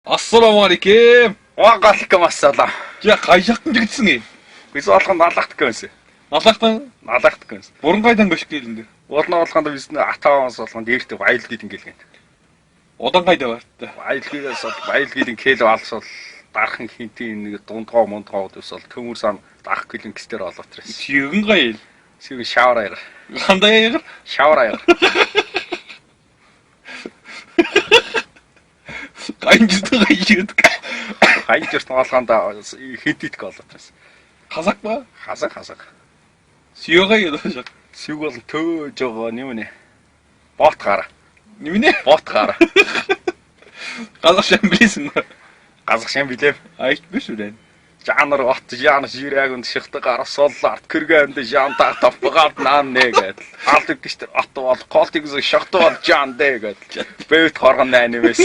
Assalamualaikum. Waalaikumsalam. Я гайхахтан жигдсэн юм. Biz болгонд алахт гэсэн. Алахтан гэсэн. Бурангайдан гош гэлэндэ. Болно болгонд biz атааваас болгонд эрт баял гид ингээл гэнэ. Удангайда бартаа. Баял гидийн кэл алс бол дархан хинтийн нэг дундгоо мундгоод ус бол төмөр сан дах гэлэн гэстэр олоод тэрс. Сүйгэн гаял. Сүйгэн шавраар. Хандаа ягар. Шавраар. Гайжтай гайжид. Хайжэрт болгонд хинтийт олоод тэрс. Хасак ба? Хасак. Сүйгэй яаш. Сүйг бол төөж байгаа нэмнэ. Бот гараа. Нэмнэ? Бот гараа. Газар шамблисэн. Газар шам билээ. Айт биш үү? Жанр от жаан жирэгүнд шихтэг гарсол арт кэргэнд жаантаа тавгаад наан нэгэд. Алт гişтэр от бол колтыг шахтуу бол жаан дэгэд. Бэвт хоргон найнэмээс.